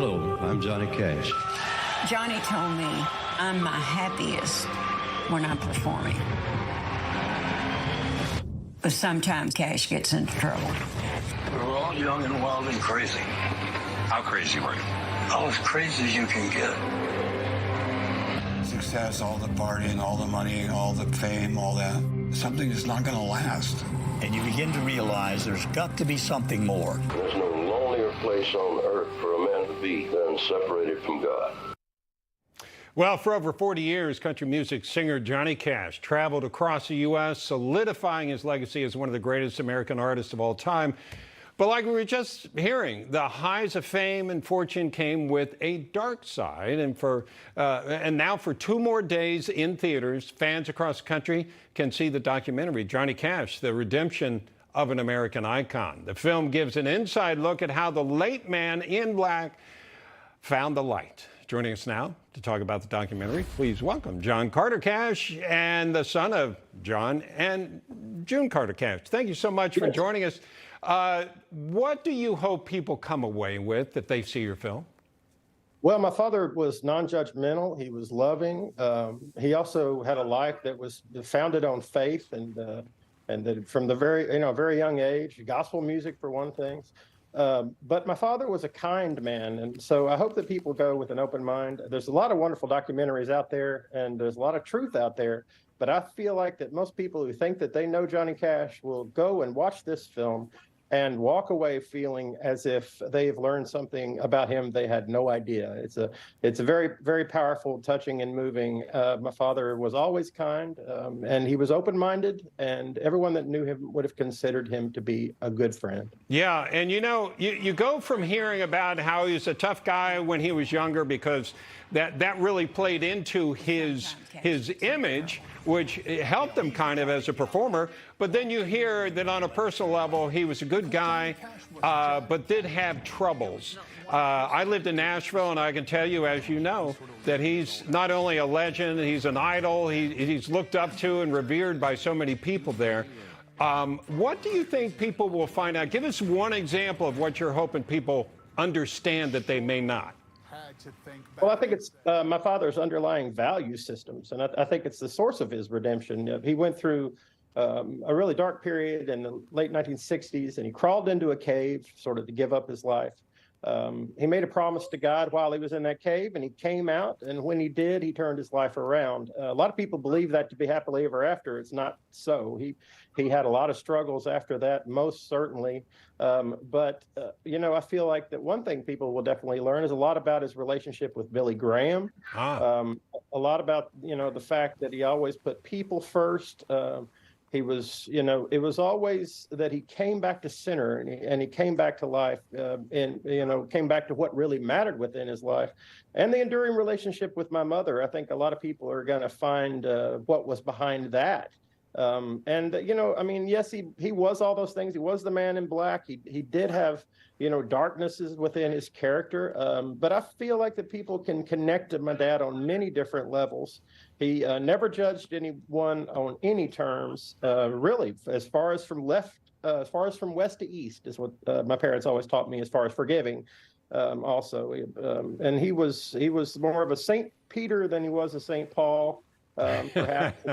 Hello, I'm Johnny Cash. Johnny told me I'm my happiest when I'm performing. But sometimes Cash gets into trouble. We're all young and wild and crazy. How crazy were you? All as crazy as you can get. Success, all the partying, all the money, all the fame, all that. Something is not going to last. And you begin to realize there's got to be something more. There's no lonelier place on earth for a man to be than separated from God. Well, for over 40 years, country music singer Johnny Cash traveled across the U.S., solidifying his legacy as one of the greatest American artists of all time. But like we were just hearing, the highs of fame and fortune came with a dark side. And now for 2 more days in theaters, fans across the country can see the documentary, Johnny Cash, The Redemption of an American Icon. The film gives an inside look at how the late man in black found the light. Joining us now to talk about the documentary, please welcome John Carter Cash and the son of John and June Carter Cash. Thank you so much for joining us. What do you hope people come away with if they see your film? Well, my father was non-judgmental. He was loving. He also had a life that was founded on faith and that from the very young age, gospel music for one thing. But my father was a kind man, and so I hope that people go with an open mind. There's a lot of wonderful documentaries out there, and there's a lot of truth out there. But I feel like that most people who think that they know Johnny Cash will go and watch this film and walk away feeling as if they've learned something about him they had no idea. It's a very, very powerful, touching, and moving. My father was always kind, and he was open-minded, and everyone that knew him would have considered him to be a good friend. Yeah, and you go from hearing about how he was a tough guy when he was younger, because that really played into his image, which helped him kind of as a performer. But then you hear that on a personal level, he was a good guy, but did have troubles. I lived in Nashville, and I can tell you, as you know, that he's not only a legend, he's an idol. He's looked up to and revered by so many people there. What do you think people will find out? Give us one example of what you're hoping people understand that they may not. Well, I think it's my father's underlying value systems, and I think it's the source of his redemption. He went through a really dark period in the late 1960s, and he crawled into a cave sort of to give up his life. He made a promise to God while he was in that cave, and he came out, and when he did, he turned his life around. A lot of people believe that to be happily ever after. It's not so. He had a lot of struggles after that, most certainly. But I feel like that one thing people will definitely learn is a lot about his relationship with Billy Graham. A lot about, the fact that he always put people first. He was, it was always that he came back to center, and he came back to life, and came back to what really mattered within his life. And the enduring relationship with my mother, I think a lot of people are going to find what was behind that. Yes, he was all those things. He was the man in black. He did have, darknesses within his character. But I feel like that people can connect to my dad on many different levels. He never judged anyone on any terms, really, as far as from west to east is what my parents always taught me as far as forgiving. Also, and he was more of a Saint Peter than he was a Saint Paul. Perhaps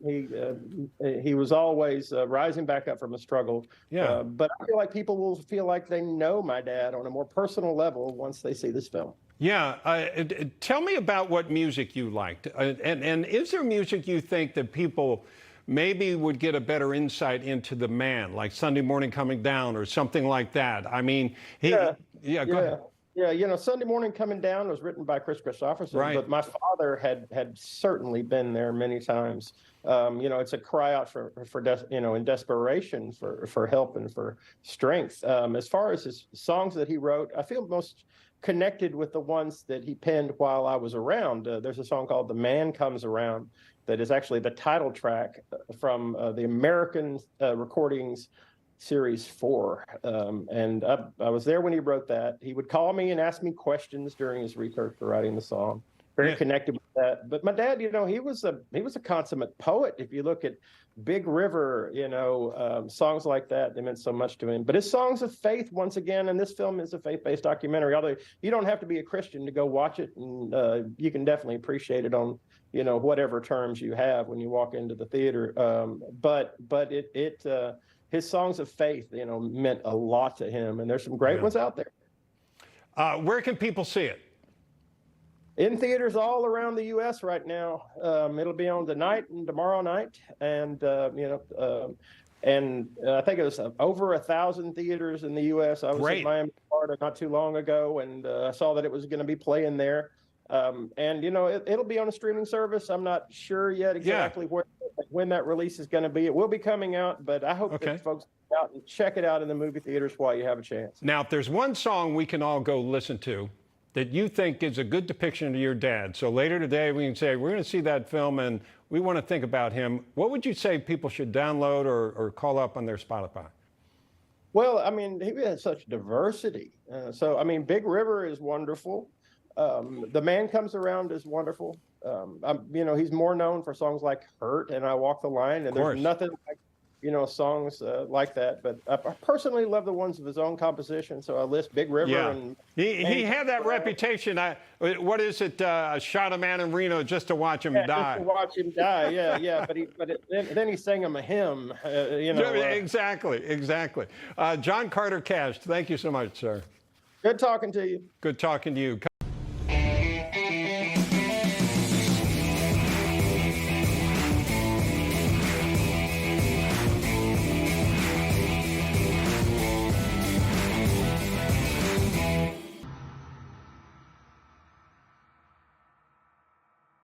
he was always rising back up from a struggle. Yeah. But I feel like people will feel like they know my dad on a more personal level once they see this film. Yeah. Tell me about what music you liked, and is there music you think that people maybe would get a better insight into the man, like Sunday Morning Coming Down or something like that? I mean, go ahead. Yeah, Sunday Morning Coming Down was written by Chris Christopherson, right. But my father had certainly been there many times. It's a cry out in desperation for help and for strength. As far as his songs that he wrote, I feel most connected with the ones that he penned while I was around. There's a song called "The Man Comes Around" that is actually the title track from the American recordings. Series 4. And I was there when he wrote that. He would call me and ask me questions during his research for writing the song. very connected with that. But my dad, you know, he was a consummate poet. If you look at Big River, you know, songs like that, they meant so much to him. But his songs of faith, once again, and this film is a faith-based documentary, although you don't have to be a Christian to go watch it, and you can definitely appreciate it on, you know, whatever terms you have when you walk into the theater. But his songs of faith, you know, meant a lot to him, and there's some great ones out there. Where can people see it? In theaters all around the U.S. right now. It'll be on tonight and tomorrow night, and I think it was over 1,000 theaters in the U.S. I was in Miami, Florida, not too long ago, and I saw that it was going to be playing there. And you know, it'll be on a streaming service. I'm not sure yet exactly when that release is going to be. It will be coming out, but I hope that folks get out and check it out in the movie theaters while you have a chance. Now, if there's one song we can all go listen to that you think gives a good depiction of your dad, so later today we can say, we're going to see that film and we want to think about him, what would you say people should download or call up on their Spotify? Well, I mean, he had such diversity. So, I mean, Big River is wonderful. The Man Comes Around is wonderful. You know, he's more known for songs like Hurt and I Walk the Line, and there's nothing like, you know, songs like that. But I personally love the ones of his own composition, so I list Big River. Yeah. And he had that reputation. What is it? I shot a man in Reno just to watch him die. Just to watch him die, yeah. Then he sang him a hymn, you know. Exactly. John Carter Cash, thank you so much, sir. Good talking to you. Good talking to you.